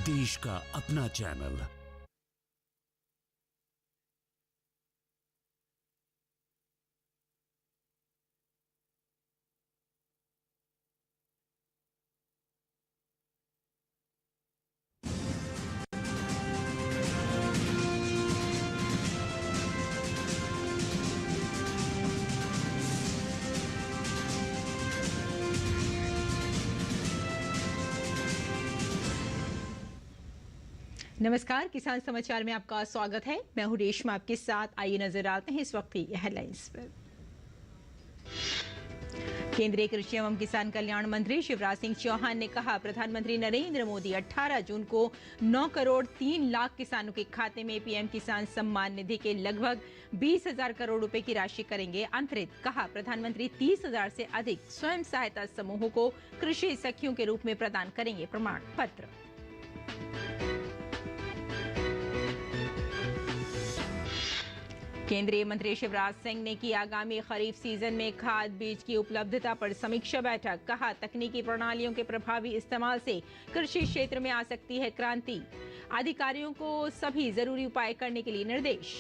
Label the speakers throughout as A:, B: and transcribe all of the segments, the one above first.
A: देश का अपना चैनल।
B: नमस्कार, किसान समाचार में आपका स्वागत है। मैं हूं रेशमा आपके साथ। आइए नजर डालते हैं इस वक्त की हेडलाइंस पर। केंद्रीय कृषि एवं किसान कल्याण मंत्री शिवराज सिंह चौहान ने कहा, प्रधानमंत्री नरेंद्र मोदी 18 जून को 9 करोड़ 3 लाख किसानों के खाते में पीएम किसान सम्मान निधि के लगभग 20,000 करोड़ रुपए की राशि करेंगे अंतरित। कहा, प्रधानमंत्री 30,000 से अधिक स्वयं सहायता समूहों को कृषि सखियों के रूप में प्रदान करेंगे प्रमाण पत्र। केंद्रीय मंत्री शिवराज सिंह ने की आगामी खरीफ सीजन में खाद बीज की उपलब्धता पर समीक्षा बैठक। कहा, तकनीकी प्रणालियों के प्रभावी इस्तेमाल से कृषि क्षेत्र में आ सकती है क्रांति। अधिकारियों को सभी जरूरी उपाय करने के लिए निर्देश।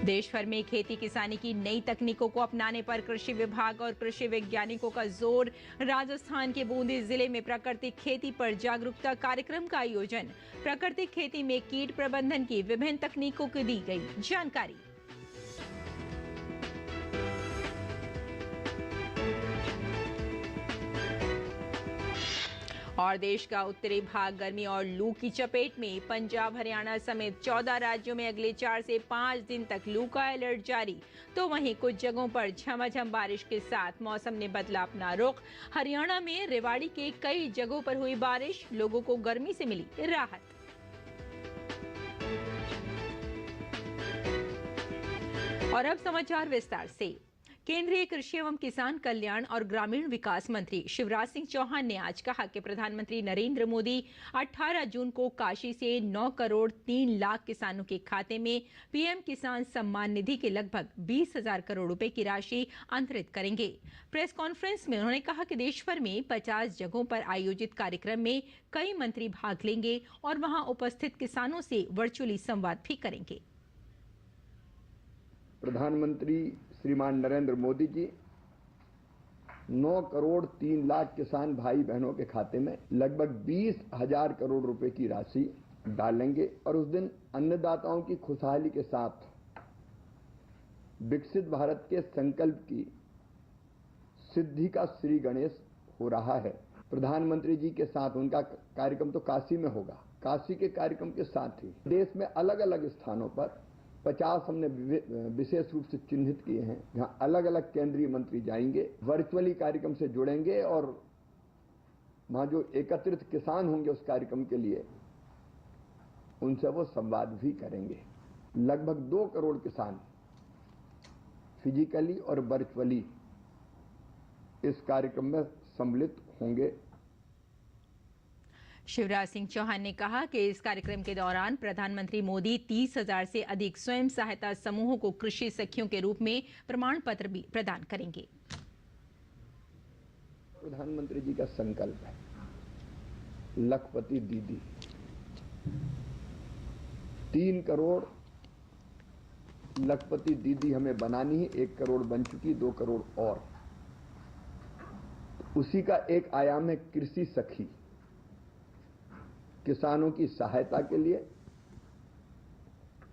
B: देश भर में खेती किसानी की नई तकनीकों को अपनाने पर कृषि विभाग और कृषि वैज्ञानिकों का जोर। राजस्थान के बूंदी जिले में प्राकृतिक खेती पर जागरूकता कार्यक्रम का आयोजन। प्राकृतिक खेती में कीट प्रबंधन की विभिन्न तकनीकों को दी गई जानकारी। और देश का उत्तरी भाग गर्मी और लू की चपेट में। पंजाब, हरियाणा समेत 14 राज्यों में अगले 4 से 5 दिन तक लू का अलर्ट जारी। तो वहीं कुछ जगहों पर झमाझम बारिश के साथ मौसम ने बदला अपना रुख। हरियाणा में रेवाड़ी के कई जगहों पर हुई बारिश, लोगों को गर्मी से मिली राहत। और अब समाचार विस्तार से। केंद्रीय कृषि एवं किसान कल्याण और ग्रामीण विकास मंत्री शिवराज सिंह चौहान ने आज कहा कि प्रधानमंत्री नरेंद्र मोदी 18 जून को काशी से 9 करोड़ 3 लाख किसानों के खाते में पीएम किसान सम्मान निधि के लगभग 20,000 करोड़ रुपए की राशि अंतरित करेंगे। प्रेस कॉन्फ्रेंस में उन्होंने कहा कि देश भर में 50 जगहों पर आयोजित कार्यक्रम में कई मंत्री भाग लेंगे और वहां उपस्थित किसानों से वर्चुअली संवाद भी करेंगे।
C: प्रधानमंत्री श्रीमान नरेंद्र मोदी जी 9 करोड़ 3 लाख किसान भाई बहनों के खाते में लगभग 20,000 करोड़ रुपए की राशि डालेंगे और उस दिन अन्नदाताओं की खुशहाली के साथ विकसित भारत के संकल्प की सिद्धि का श्री गणेश हो रहा है। प्रधानमंत्री जी के साथ उनका कार्यक्रम तो काशी में होगा। काशी के कार्यक्रम के साथ ही देश में अलग अलग स्थानों पर 50 हमने विशेष रूप से चिन्हित किए हैं, जहां अलग अलग केंद्रीय मंत्री जाएंगे, वर्चुअली कार्यक्रम से जुड़ेंगे और वहां जो एकत्रित किसान होंगे उस कार्यक्रम के लिए उनसे वो संवाद भी करेंगे। लगभग 2 करोड़ किसान फिजिकली और वर्चुअली इस कार्यक्रम में सम्मिलित होंगे।
B: शिवराज सिंह चौहान ने कहा कि इस कार्यक्रम के दौरान प्रधानमंत्री मोदी 30,000 से अधिक स्वयं सहायता समूहों को कृषि सखियों के रूप में प्रमाण पत्र भी प्रदान करेंगे।
C: प्रधानमंत्री जी का संकल्प है लखपति दीदी 3 करोड़ लखपति दीदी हमें बनानी है। 1 करोड़ बन चुकी, 2 करोड़ और। उसी का एक आयाम है कृषि सखी। किसानों की सहायता के लिए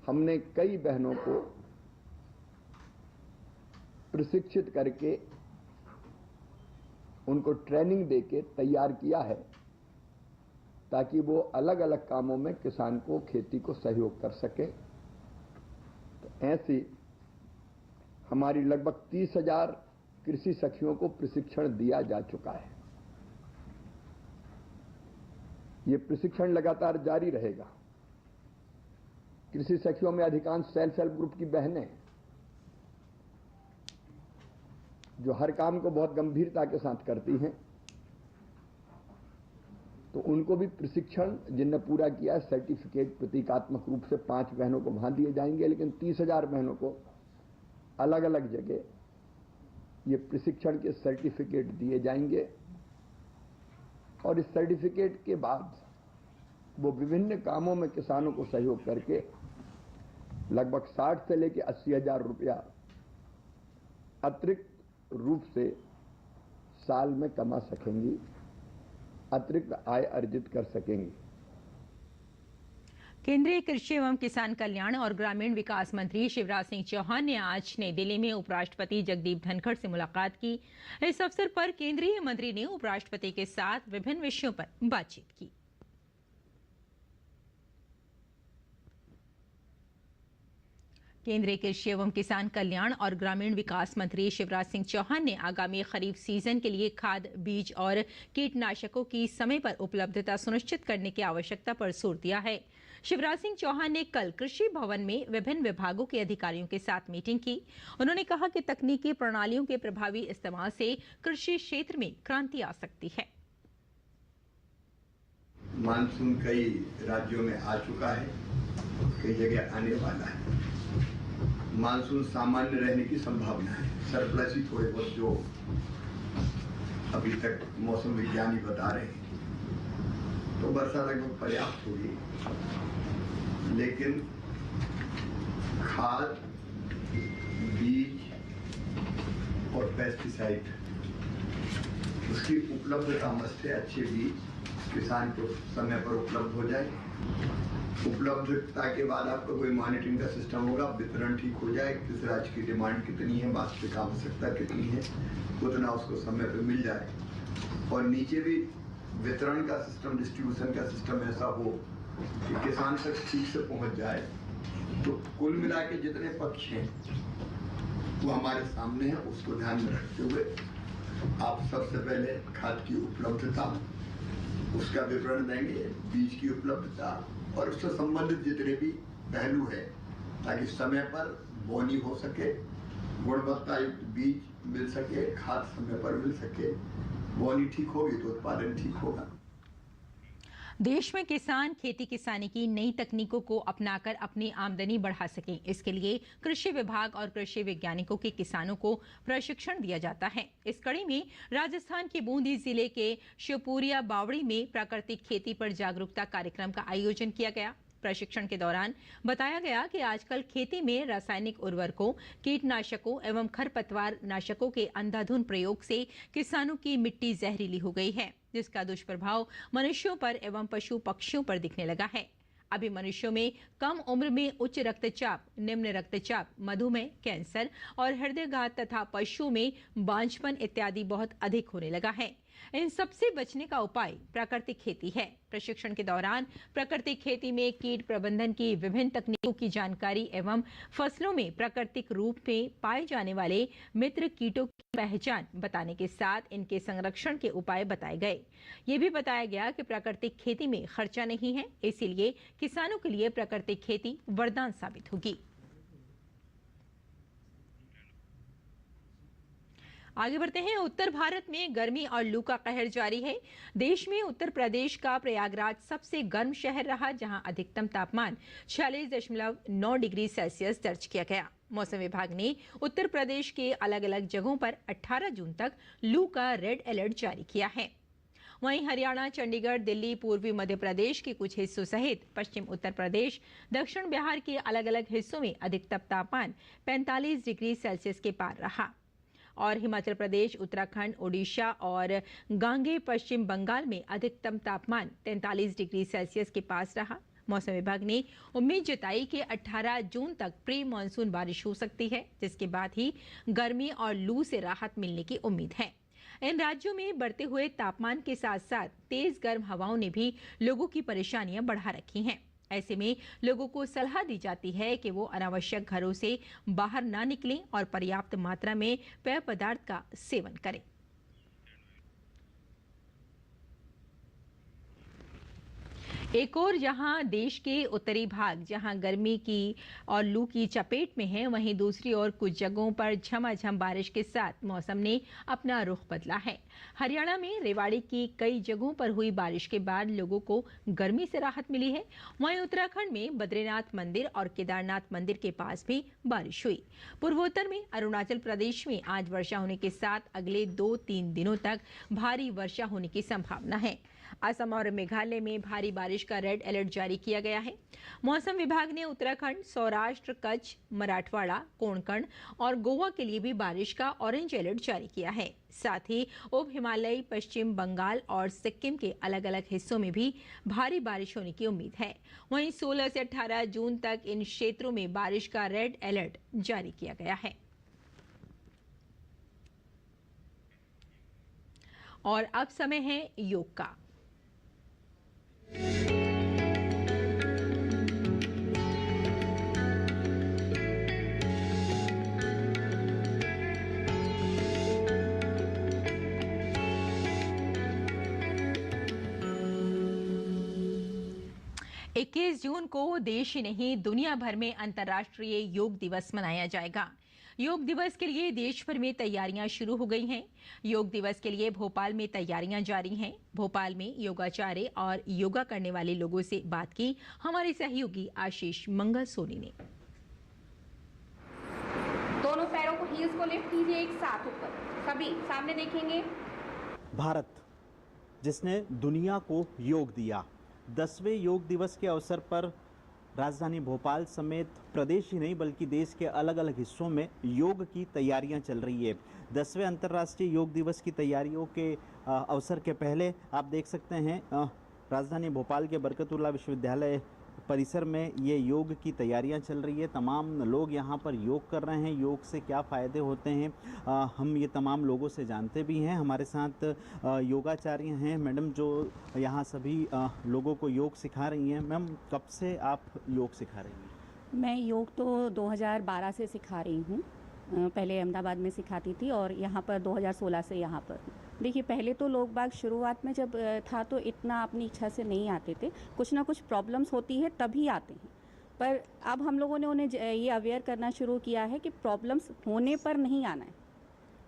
C: हमने कई बहनों को प्रशिक्षित करके उनको ट्रेनिंग देके तैयार किया है ताकि वो अलग अलग कामों में किसान को खेती को सहयोग कर सके। तो ऐसी हमारी लगभग 30,000 कृषि सखियों को प्रशिक्षण दिया जा चुका है। ये प्रशिक्षण लगातार जारी रहेगा। कृषि सखियों में अधिकांश सेल्फ हेल्प ग्रुप की बहनें जो हर काम को बहुत गंभीरता के साथ करती हैं, तो उनको भी प्रशिक्षण जिनने पूरा किया है सर्टिफिकेट प्रतीकात्मक रूप से 5 बहनों को वहां दिए जाएंगे, लेकिन 30,000 बहनों को अलग अलग जगह ये प्रशिक्षण के सर्टिफिकेट दिए जाएंगे और इस सर्टिफिकेट के बाद वो विभिन्न कामों में किसानों को सहयोग करके लगभग 60 से लेकर 80,000 रुपया अतिरिक्त रूप से साल में कमा सकेंगी, अतिरिक्त आय अर्जित कर सकेंगी।
B: केंद्रीय कृषि एवं किसान कल्याण और ग्रामीण विकास मंत्री शिवराज सिंह चौहान ने आज नई दिल्ली में उपराष्ट्रपति जगदीप धनखड़ से मुलाकात की। इस अवसर पर केंद्रीय मंत्री ने उपराष्ट्रपति के साथ विभिन्न विषयों पर बातचीत की। केंद्रीय कृषि एवं किसान कल्याण और ग्रामीण विकास मंत्री शिवराज सिंह चौहान ने आगामी खरीफ सीजन के लिए खाद, बीज और कीटनाशकों की समय पर उपलब्धता सुनिश्चित करने की आवश्यकता पर जोर दिया है। शिवराज सिंह चौहान ने कल कृषि भवन में विभिन्न विभागों के अधिकारियों के साथ मीटिंग की। उन्होंने कहा कि तकनीकी प्रणालियों के प्रभावी इस्तेमाल से कृषि क्षेत्र में क्रांति आ सकती है।
C: मानसून कई राज्यों में आ चुका है, कई जगह आने वाला है। मानसून सामान्य रहने की संभावना है। सरप्लस ही थोड़े बहुत जो अभी तक मौसम विज्ञानी बता रहे हैं, तो वर्षा लगभग पर्याप्त होगी, लेकिन खाद, बीज और पेस्टिसाइड उसकी उपलब्धता मस्त है। अच्छे बीज किसान को समय पर उपलब्ध हो जाए। उपलब्धता के बाद आपका कोई मॉनिटरिंग का सिस्टम होगा, वितरण ठीक हो जाए, किस राज्य की डिमांड कितनी है, वास्तविक आवश्यकता कितनी है, उतना उसको समय पर मिल जाए। और नीचे भी वितरण का सिस्टम, डिस्ट्रीब्यूशन का सिस्टम ऐसा हो कि किसान तक ठीक से पहुंच जाए। तो कुल मिला के जितने पक्ष हैं वो हमारे सामने हैं, उसको ध्यान में रखते हुए आप सबसे पहले खाद की उपलब्धता, उसका विवरण देंगे, बीज की उपलब्धता और उससे संबंधित जितने भी पहलू है, ताकि समय पर बोनी हो सके, गुणवत्ता युक्त बीज मिल सके, खाद समय पर मिल सके। बोनी ठीक होगी तो उत्पादन ठीक होगा।
B: देश में किसान खेती किसानी की नई तकनीकों को अपनाकर अपनी आमदनी बढ़ा सकें, इसके लिए कृषि विभाग और कृषि वैज्ञानिकों के किसानों को प्रशिक्षण दिया जाता है। इस कड़ी में राजस्थान के बूंदी जिले के शिवपुरिया बावड़ी में प्राकृतिक खेती पर जागरूकता कार्यक्रम का आयोजन किया गया। प्रशिक्षण के दौरान बताया गया कि आजकल खेती में रासायनिक उर्वरकों, कीटनाशकों एवं खरपतवार नाशकों के अंधाधुंध प्रयोग से किसानों की मिट्टी जहरीली हो गई है, जिसका दुष्प्रभाव मनुष्यों पर एवं पशु पक्षियों पर दिखने लगा है। अभी मनुष्यों में कम उम्र में उच्च रक्तचाप, निम्न रक्तचाप, मधुमेह, कैंसर और हृदयघात तथा पशुओं में बांझपन इत्यादि बहुत अधिक होने लगा है। इन सबसे बचने का उपाय प्राकृतिक खेती है। प्रशिक्षण के दौरान प्राकृतिक खेती में कीट प्रबंधन की विभिन्न तकनीकों की जानकारी एवं फसलों में प्राकृतिक रूप में पाए जाने वाले मित्र कीटों की पहचान बताने के साथ इनके संरक्षण के उपाय बताए गए। ये भी बताया गया कि प्राकृतिक खेती में खर्चा नहीं है, इसीलिए किसानों के लिए प्राकृतिक खेती वरदान साबित होगी। आगे बढ़ते हैं। उत्तर भारत में गर्मी और लू का कहर जारी है। देश में उत्तर प्रदेश का प्रयागराज सबसे गर्म शहर रहा, जहां अधिकतम तापमान 46.9 डिग्री सेल्सियस दर्ज किया गया। मौसम विभाग ने उत्तर प्रदेश के अलग अलग जगहों पर 18 जून तक लू का रेड अलर्ट जारी किया है। वहीं हरियाणा, चंडीगढ़, दिल्ली, पूर्वी मध्य प्रदेश के कुछ हिस्सों सहित पश्चिम उत्तर प्रदेश, दक्षिण बिहार के अलग अलग हिस्सों में अधिकतम तापमान 45 डिग्री सेल्सियस के पार रहा और हिमाचल प्रदेश, उत्तराखंड, ओडिशा और गांगे पश्चिम बंगाल में अधिकतम तापमान 43 डिग्री सेल्सियस के पास रहा। मौसम विभाग ने उम्मीद जताई कि 18 जून तक प्री मानसून बारिश हो सकती है, जिसके बाद ही गर्मी और लू से राहत मिलने की उम्मीद है। इन राज्यों में बढ़ते हुए तापमान के साथ साथ तेज गर्म हवाओं ने भी लोगों की परेशानियां बढ़ा रखी हैं। ऐसे में लोगों को सलाह दी जाती है कि वो अनावश्यक घरों से बाहर ना निकलें और पर्याप्त मात्रा में पेय पदार्थ का सेवन करें। एक और जहां देश के उत्तरी भाग जहां गर्मी की और लू की चपेट में है, वहीं दूसरी ओर कुछ जगहों पर झमाझम बारिश के साथ मौसम ने अपना रुख बदला है। हरियाणा में रेवाड़ी की कई जगहों पर हुई बारिश के बाद लोगों को गर्मी से राहत मिली है। वहीं उत्तराखंड में बद्रीनाथ मंदिर और केदारनाथ मंदिर के पास भी बारिश हुई। पूर्वोत्तर में अरुणाचल प्रदेश में आज वर्षा होने के साथ अगले 2-3 दिनों तक भारी वर्षा होने की संभावना है। असम और मेघालय में भारी बारिश का रेड अलर्ट जारी किया गया है। मौसम विभाग ने उत्तराखंड, सौराष्ट्र, कच्छ, मराठवाड़ा, कोंकण और गोवा के लिए भी बारिश का ऑरेंज अलर्ट जारी किया है। साथ ही उप हिमालयी, पश्चिम बंगाल और सिक्किम के अलग अलग हिस्सों में भी भारी बारिश होने की उम्मीद है। वहीं 16 से 18 जून तक इन क्षेत्रों में बारिश का रेड अलर्ट जारी किया गया है। और अब समय है योग का। 21 जून को देश ही नहीं दुनिया भर में अंतर्राष्ट्रीय योग दिवस मनाया जाएगा। योग दिवस के लिए देश भर में तैयारियां शुरू हो गई हैं। योग दिवस के लिए भोपाल में तैयारियां जारी हैं। भोपाल में योगाचार्य और योगा करने वाले लोगों से बात की हमारे सहयोगी आशीष मंगल सोनी ने।
D: दोनों पैरों को हील्स को लिफ्ट कीजिए एक साथ ऊपर, सभी सामने देखेंगे।
E: भारत जिसने दुनिया को योग दिया, 10वें योग दिवस के अवसर पर राजधानी भोपाल समेत प्रदेश ही नहीं बल्कि देश के अलग अलग हिस्सों में योग की तैयारियां चल रही है। 10वें अंतर्राष्ट्रीय योग दिवस की तैयारियों के अवसर के पहले आप देख सकते हैं राजधानी भोपाल के बरकतुल्लाह विश्वविद्यालय परिसर में ये योग की तैयारियां चल रही है। तमाम लोग यहाँ पर योग कर रहे हैं। योग से क्या फ़ायदे होते हैं हम ये तमाम लोगों से जानते भी हैं। हमारे साथ योगाचार्य हैं मैडम जो यहाँ सभी लोगों को योग सिखा रही हैं। मैम कब से आप योग सिखा रही हैं?
F: मैं योग तो 2012 से सिखा रही हूँ। पहले अहमदाबाद में सिखाती थी और यहाँ पर 2016 से यहाँ पर। देखिए पहले तो लोग बाग शुरुआत में जब था तो इतना अपनी इच्छा से नहीं आते थे, कुछ ना कुछ प्रॉब्लम्स होती है तभी आते हैं। पर अब हम लोगों ने उन्हें ये अवेयर करना शुरू किया है कि प्रॉब्लम्स होने पर नहीं आना है,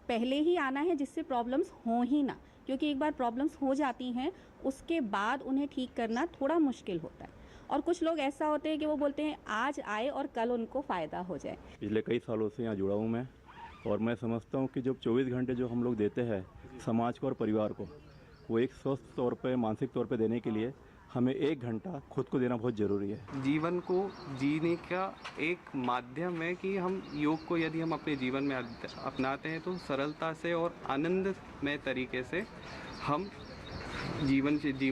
F: पहले ही आना है जिससे प्रॉब्लम्स हो ही ना, क्योंकि एक बार प्रॉब्लम्स हो जाती हैं उसके बाद उन्हें ठीक करना थोड़ा मुश्किल होता है। और कुछ लोग ऐसा होते हैं कि वो बोलते हैं आज आए और कल उनको फ़ायदा हो जाए।
G: पिछले कई सालों से यहाँ जुड़ा हूँ मैं, और मैं समझता हूँ कि जो 24 घंटे जो हम लोग देते हैं समाज को और परिवार को, वो एक स्वस्थ तौर पे, मानसिक तौर पे देने के लिए हमें 1 घंटा खुद को देना बहुत ज़रूरी है।
H: जीवन को जीने का एक माध्यम है कि हम योग को यदि हम अपने जीवन में अपनाते हैं तो सरलता से और आनंदमय तरीके से हम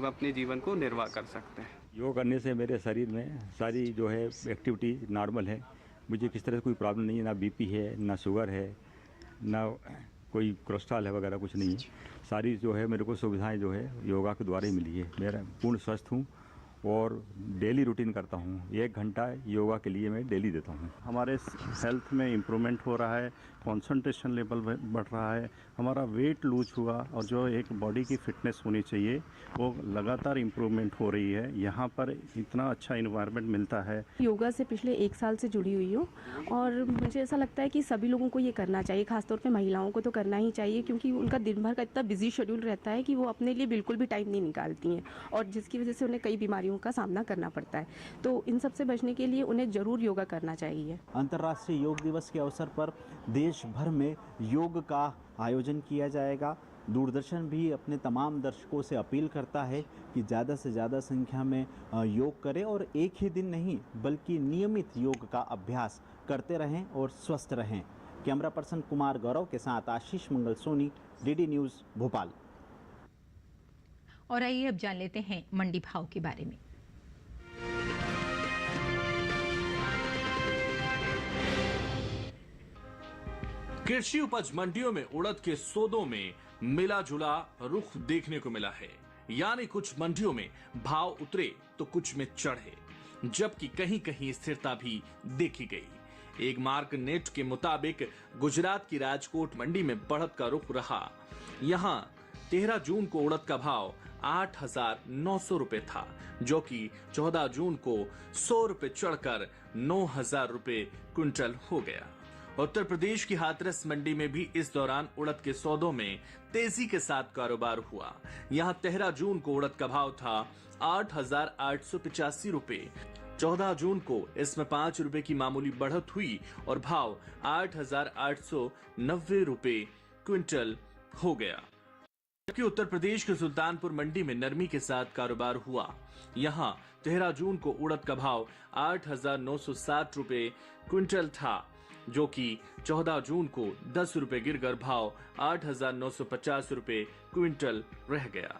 H: अपने जीवन को निर्वाह कर सकते हैं।
G: योग करने से मेरे शरीर में सारी जो है एक्टिविटी नॉर्मल है। मुझे किस तरह से कोई प्रॉब्लम नहीं है, ना बीपी है, ना शुगर है, ना कोई कोलेस्ट्रॉल है वगैरह कुछ नहीं है। सारी जो है मेरे को सुविधाएं जो है योगा के द्वारा ही मिली है। मेरा पूर्ण स्वस्थ हूँ और डेली रूटीन करता हूँ। 1 घंटा योगा के लिए मैं डेली देता हूँ। हमारे हेल्थ में इम्प्रूवमेंट हो रहा है, कंसंट्रेशन लेवल बढ़ रहा है, हमारा वेट लूज हुआ और जो एक बॉडी की फिटनेस होनी चाहिए वो लगातार इम्प्रूवमेंट हो रही है। यहाँ पर इतना अच्छा इन्वायरमेंट मिलता है।
I: योगा से पिछले 1 साल से जुड़ी हुई हूँ और मुझे ऐसा लगता है कि सभी लोगों को ये करना चाहिए, खासतौर पे महिलाओं को तो करना ही चाहिए, क्योंकि उनका दिन भर का इतना बिजी शेड्यूल रहता है कि वो अपने लिए बिल्कुल भी टाइम नहीं निकालती हैं और जिसकी वजह से उन्हें कई बीमारियों का सामना करना पड़ता है। तो इन सब से बचने के लिए उन्हें ज़रूर योगा करना चाहिए।
E: अंतर्राष्ट्रीय योग दिवस के अवसर पर देश भर में योग का आयोजन किया जाएगा। दूरदर्शन भी अपने तमाम दर्शकों से अपील करता है कि ज़्यादा से ज़्यादा संख्या में योग करें और एक ही दिन नहीं बल्कि नियमित योग का अभ्यास करते रहें और स्वस्थ रहें। कैमरा पर्सन कुमार गौरव के साथ आशीष मंगल सोनी, डीडी न्यूज़ भोपाल।
B: और आइए अब जान लेते हैं मंडी भाव के बारे में।
A: कृषि उपज मंडियों में उड़द के सौदों में मिला जुला रुख देखने को मिला है, यानी कुछ मंडियों में भाव उतरे तो कुछ में चढ़े, जबकि कहीं कहीं स्थिरता भी देखी गई। एक मार्क नेट के मुताबिक गुजरात की राजकोट मंडी में बढ़त का रुख रहा। यहां 13 जून को उड़द का भाव 8,900 रुपए था, जो कि 14 जून को 100 रुपए चढ़कर 9,000 रुपए क्विंटल हो गया। उत्तर प्रदेश की हाथरस मंडी में भी इस दौरान उड़द के सौदों में तेजी के साथ कारोबार हुआ। यहां 13 जून को उड़द का भाव था 8,885 रुपए। 14 जून को इसमें 5 रुपए की मामूली बढ़त हुई और भाव 8,890 रुपए क्विंटल हो गया। जबकि उत्तर प्रदेश के सुल्तानपुर मंडी में नरमी के साथ कारोबार हुआ। यहां 13 जून को उड़द का भाव 8,960 रुपए क्विंटल था, जो कि 14 जून को 10 रुपए गिरकर भाव 8,950 रुपए क्विंटल रह गया।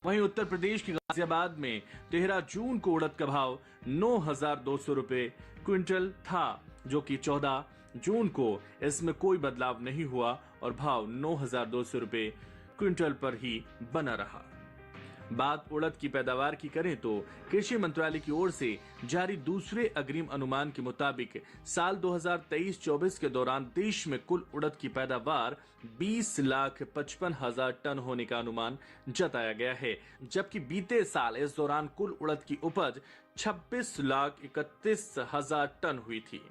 A: वहीं उत्तर प्रदेश के गाजियाबाद में 13 जून को उड़द का भाव 9,200 रुपए क्विंटल था, जो कि 14 जून को इसमें कोई बदलाव नहीं हुआ और भाव 9,200 रुपए क्विंटल पर ही बना रहा। बात उड़द की पैदावार की करें तो कृषि मंत्रालय की ओर से जारी दूसरे अग्रिम अनुमान के मुताबिक साल 2023-24 के दौरान देश में कुल उड़द की पैदावार 20,55,000 टन होने का अनुमान जताया गया है, जबकि बीते साल इस दौरान कुल उड़द की उपज 26,31,000 टन हुई थी।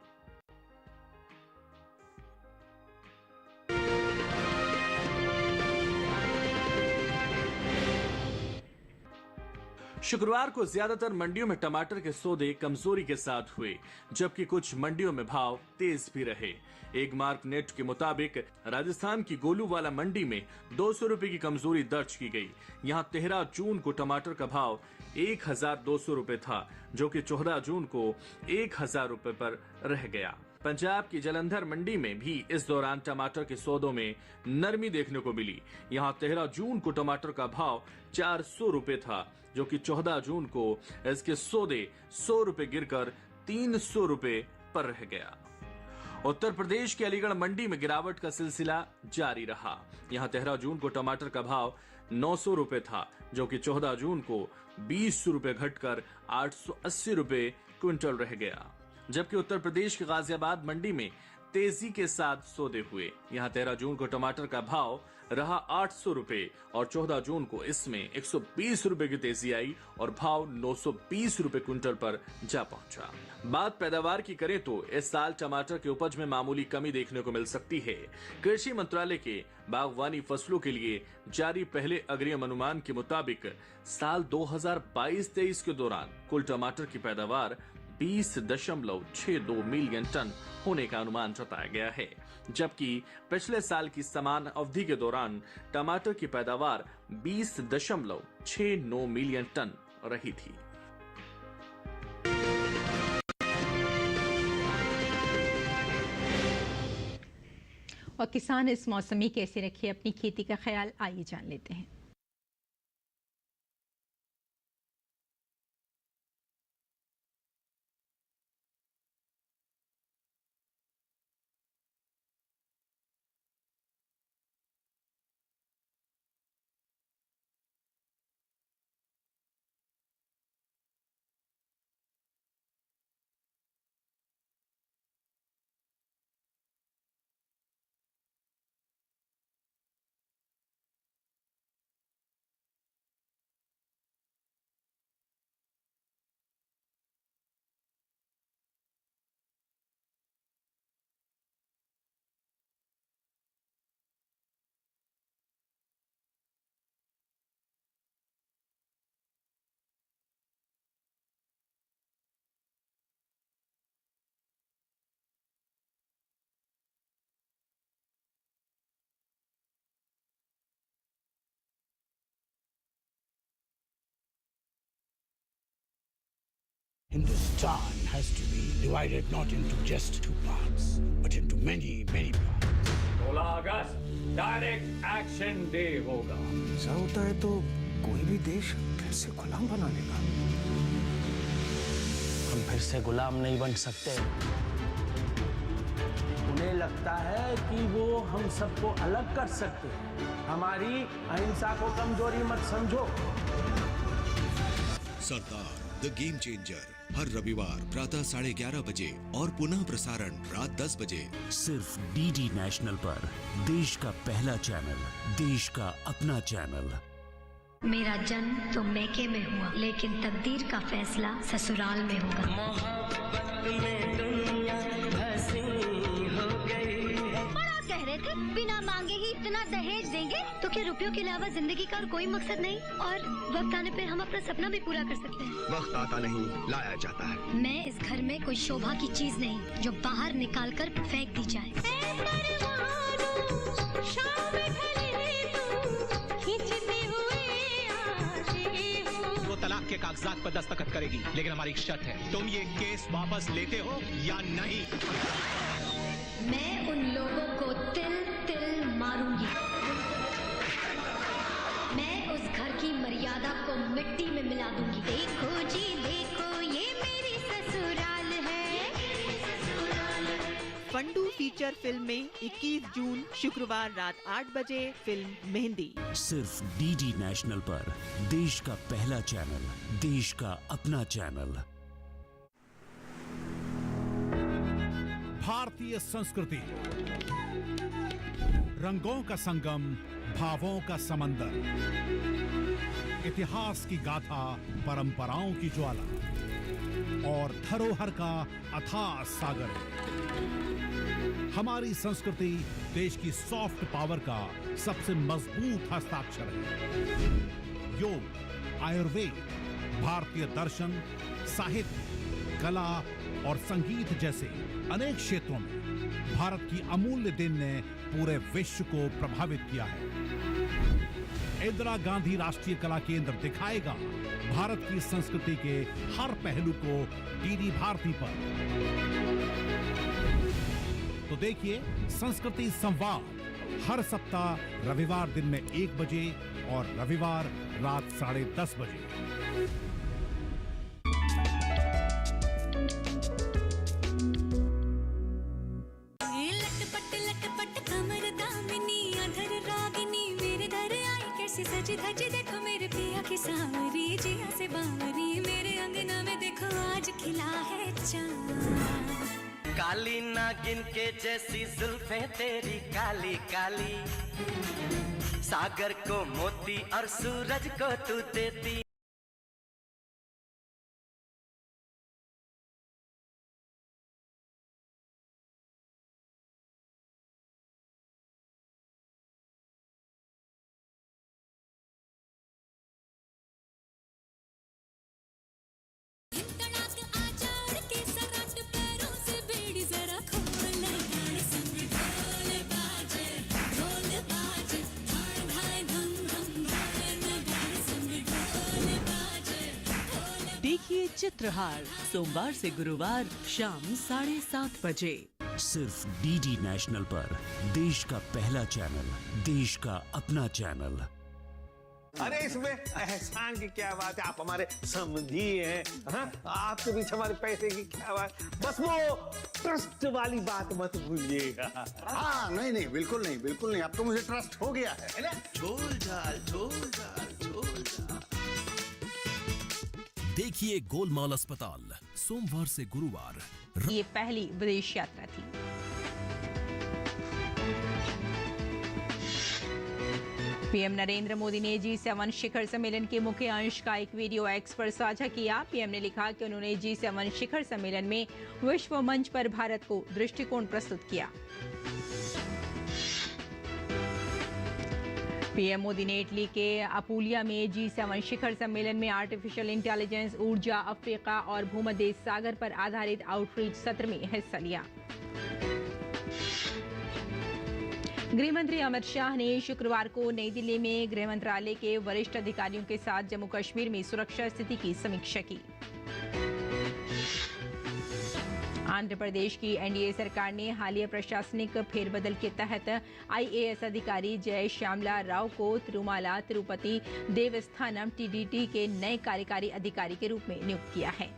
A: शुक्रवार को ज्यादातर मंडियों में टमाटर के सौदे कमजोरी के साथ हुए, जबकि कुछ मंडियों में भाव तेज भी रहे। एक मार्क नेट के मुताबिक राजस्थान की गोलूवाला मंडी में 200 रुपए की कमजोरी दर्ज की गई। यहां 13 जून को टमाटर का भाव 1,200 रुपए था, जो कि 14 जून को 1,000 रुपए पर रह गया। पंजाब की जलंधर मंडी में भी इस दौरान टमाटर के सौदों में नरमी देखने को मिली। यहां 13 जून को टमाटर का भाव 400 रुपए था, जो कि 14 जून को इसके सौदे 100 रुपए गिरकर 300 रुपए पर रह गया। उत्तर प्रदेश के अलीगढ़ मंडी में गिरावट का सिलसिला जारी रहा। यहां 13 जून को टमाटर का भाव 900 रुपए था, जो कि 14 जून को 20 रुपए घटकर 880 रुपए क्विंटल रह गया। जबकि उत्तर प्रदेश के गाजियाबाद मंडी में तेजी के साथ सौदे हुए। यहां 13 जून को टमाटर का भाव रहा 800 रुपए और 14 जून को इसमें 120 रुपए की तेजी आई और भाव 920 रुपए क्विंटल पर जा पहुंचा। बात पैदावार की करें तो इस साल टमाटर की उपज में मामूली कमी देखने को मिल सकती है। कृषि मंत्रालय के बागवानी फसलों के लिए जारी पहले अग्रिम अनुमान के मुताबिक साल 2022-23 के दौरान कुल टमाटर की पैदावार 20.62 मिलियन टन होने का अनुमान जताया गया है, जबकि पिछले साल की समान अवधि के दौरान टमाटर की पैदावार 20.69 मिलियन टन रही थी।
B: और किसान इस मौसम में कैसे रखे अपनी खेती का ख्याल, आइए जान लेते हैं।
J: Hindustan has to be divided not into just two parts, but into many, many parts.
K: 16 August direct action day होगा।
J: ऐसा होता है तो कोई भी देश फिर से गुलाम बना लेगा।
L: हम फिर से गुलाम नहीं बन सकते।
M: उन्हें लगता है कि वो हम सबको अलग कर सकते हैं। हमारी अहिंसा को कमजोरी मत समझो।
N: सरदार द गेम चेंजर हर रविवार प्रातः 11:30 बजे और पुनः प्रसारण रात 10 बजे
O: सिर्फ डीडी नेशनल पर। देश का पहला चैनल, देश का अपना चैनल।
P: मेरा जन्म तो मैके में हुआ, लेकिन तकदीर का फैसला ससुराल में होगा।
Q: मोहब्बत में दुनिया हंसी हो गई।
P: बड़ा कह रहे थे बिना मांगे ही इतना दहेज देंगे, तो क्या रुपयों के अलावा जिंदगी का और कोई मकसद नहीं? और वक्त आने पर हम अपना सपना भी पूरा कर सकते हैं।
R: वक्त आता नहीं, लाया जाता है।
P: मैं इस घर में कोई शोभा की चीज नहीं जो बाहर निकाल कर फेंक दी जाए।
S: वो तलाक के कागजात पर दस्तखत करेगी, लेकिन हमारी एक शर्त है, तुम ये केस वापस लेते हो या नहीं?
P: मैं उन लोगों को तिल तिल मारूंगी। मैं उस घर की मर्यादा को मिट्टी में मिला दूंगी। देखो जी देखो, ये मेरी ससुराल है।
T: फंडू फीचर फिल्म में 21 जून शुक्रवार रात 8 बजे फिल्म मेहंदी।
O: सिर्फ डीडी नेशनल पर। देश का पहला चैनल, देश का अपना चैनल।
U: भारतीय संस्कृति, रंगों का संगम, भावों का समंदर, इतिहास की गाथा, परंपराओं की ज्वाला और धरोहर का अथाह सागर। हमारी संस्कृति देश की सॉफ्ट पावर का सबसे मजबूत हस्ताक्षर है। योग, आयुर्वेद, भारतीय दर्शन, साहित्य, कला और संगीत जैसे अनेक क्षेत्रों में भारत की अमूल्य देन ने पूरे विश्व को प्रभावित किया है। इंदिरा गांधी राष्ट्रीय कला केंद्र दिखाएगा भारत की संस्कृति के हर पहलू को डीडी भारती पर। तो देखिए संस्कृति संवाद हर सप्ताह रविवार दिन में 1 बजे और रविवार रात 10:30 बजे।
V: सजी धजी देखो मेरे पिया की सांवरी, जिया से बावरी, मेरे अंगना में देखो आज खिला है चांद।
Q: काली नागिन के जैसी जुल्फें तेरी काली काली, सागर को मोती और सूरज को तू देती।
T: देखिए चित्रहार सोमवार से गुरुवार शाम 7:30 बजे।
O: सिर्फ डीडी नेशनल पर। देश का पहला चैनल, देश का अपना चैनल।
W: अरे इसमें एहसान की क्या बात है, आप हमारे समधी हैं। हाँ? आपके बीच हमारे पैसे की क्या बात, बस वो ट्रस्ट वाली बात मत भूलिएगा।
R: हाँ नहीं बिल्कुल नहीं, अब तो मुझे ट्रस्ट हो गया है ना?
N: झोल झाल।
X: देखिए गोलमाल अस्पताल सोमवार से गुरुवार।
B: ये पहली विदेश यात्रा थी। पीएम नरेंद्र मोदी ने G7 शिखर सम्मेलन के मुख्य अंश का एक वीडियो एक्स पर साझा किया। पीएम ने लिखा कि उन्होंने G7 शिखर सम्मेलन में विश्व मंच पर भारत को दृष्टिकोण प्रस्तुत किया। पीएम मोदी ने इटली के अपुलिया में G7 शिखर सम्मेलन में आर्टिफिशियल इंटेलिजेंस, ऊर्जा, अफ्रीका और भूमध्य सागर पर आधारित आउटरीच सत्र में हिस्सा लिया। गृह मंत्री अमित शाह ने शुक्रवार को नई दिल्ली में गृह मंत्रालय के वरिष्ठ अधिकारियों के साथ जम्मू कश्मीर में सुरक्षा स्थिति की समीक्षा की। आंध्र प्रदेश की एनडीए सरकार ने हालिया प्रशासनिक फेरबदल के तहत आईएएस अधिकारी जय श्यामला राव को तिरुमाला तिरुपति देवस्थानम टीडीटी के नए कार्यकारी अधिकारी के रूप में नियुक्त किया है।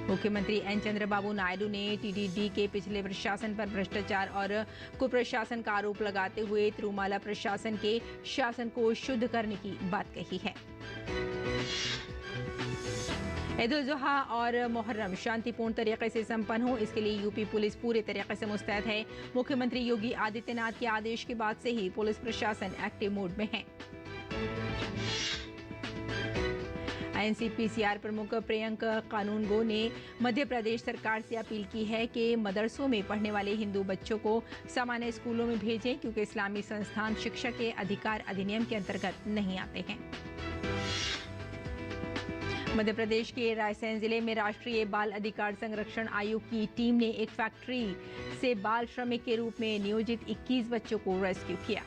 B: मुख्यमंत्री एन चंद्रबाबू नायडू ने टीटीडी के पिछले प्रशासन पर भ्रष्टाचार और कुप्रशासन का आरोप लगाते हुए तिरुमाला प्रशासन के शासन को शुद्ध करने की बात कही है। ईद उल जुहा और मुहर्रम शांतिपूर्ण तरीके से संपन्न हो, इसके लिए यूपी पुलिस पूरे तरीके से मुस्तैद है। मुख्यमंत्री योगी आदित्यनाथ के आदेश के बाद से ही पुलिस प्रशासन एक्टिव मोड में है। एनसीपीसीआर प्रमुख प्रियंक कानूनगो ने मध्य प्रदेश सरकार से अपील की है कि मदरसों में पढ़ने वाले हिंदू बच्चों को सामान्य स्कूलों में भेजें, क्योंकि इस्लामी संस्थान शिक्षा के अधिकार अधिनियम के अंतर्गत नहीं आते हैं। मध्य प्रदेश के रायसेन जिले में राष्ट्रीय बाल अधिकार संरक्षण आयोग की टीम ने एक फैक्ट्री से बाल श्रमिक के रूप में नियोजित 21 बच्चों को रेस्क्यू किया।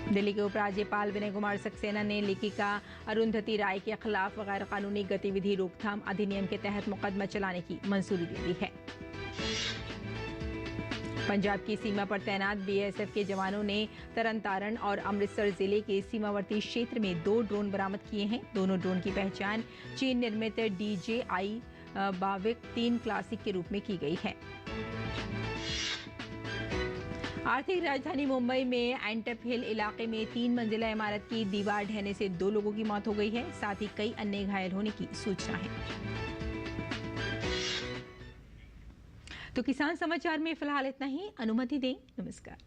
B: दिल्ली के उपराज्यपाल विनय कुमार सक्सेना ने लेखिका अरुंधति राय के खिलाफ गैर कानूनी गतिविधि रोकथाम अधिनियम के तहत मुकदमा चलाने की मंजूरी दे दी है। पंजाब की सीमा पर तैनात बीएसएफ के जवानों ने तरनतारन और अमृतसर जिले के सीमावर्ती क्षेत्र में 2 ड्रोन बरामद किए हैं। दोनों ड्रोन की पहचान चीन निर्मित DJI बाविक 3 क्लासिक के रूप में की गई है। आर्थिक राजधानी मुंबई में एंटप हिल इलाके में 3 मंजिला इमारत की दीवार ढहने से 2 लोगों की मौत हो गई है, साथ ही कई अन्य घायल होने की सूचना है। तो किसान समाचार में फिलहाल इतना ही। अनुमति दें। नमस्कार।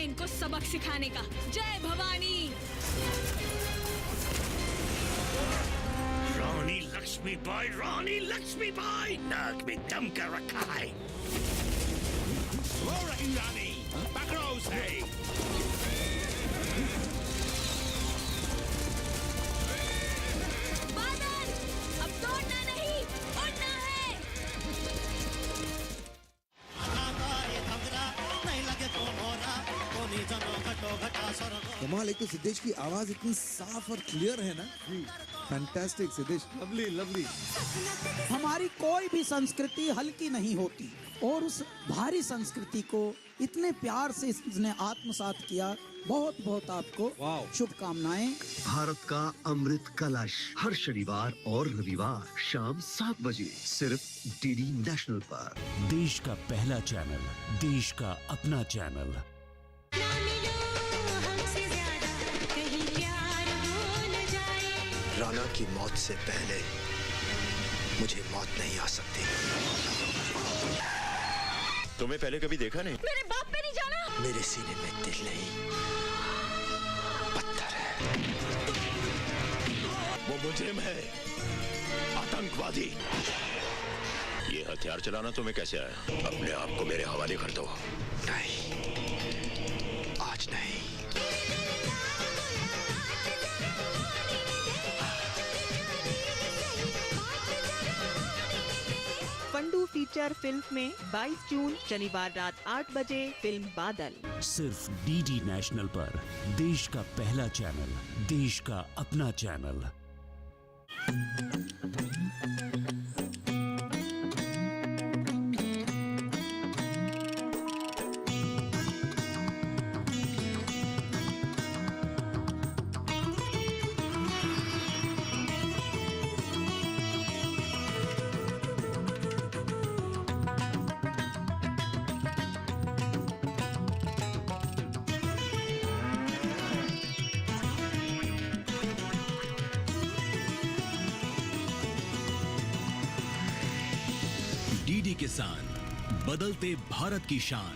V: इनको सबक सिखाने का। जय भवानी।
O: रानी लक्ष्मीबाई नाक में दम कर रखा है।
U: वो रही रानी, पकड़ो उसे।
V: बादल, अब दौड़ना नहीं, उड़ना है।
C: कमाल, एक तो सिद्धेश की आवाज इतनी साफ और क्लियर है ना। Fantastic Siddhesh, lovely lovely.
D: हमारी कोई भी संस्कृति हल्की नहीं होती और उस भारी संस्कृति को इतने प्यार से इसने आत्मसात किया। बहुत बहुत आपको शुभकामनाएं।
F: भारत का अमृत कलश हर शनिवार और रविवार शाम 7 बजे सिर्फ डीडी नेशनल पर।
O: देश का पहला चैनल, देश का अपना चैनल।
F: राणा की मौत से पहले मुझे मौत नहीं आ सकती।
H: तुम्हें पहले कभी देखा नहीं?
V: मेरे बाप पे नहीं जाना।
F: मेरे सीने में दिल नहीं, पत्थर है।
H: वो मुजरिम है, आतंकवादी। ये हथियार चलाना तुम्हें कैसे आया? अपने आप को मेरे हवाले कर दो।
F: नहीं, आज नहीं।
T: फंडू फीचर फिल्म में 22 जून शनिवार रात 8 बजे फिल्म बादल।
O: सिर्फ डीडी नेशनल पर। देश का पहला चैनल, देश का अपना चैनल।
N: किसान, बदलते भारत की शान।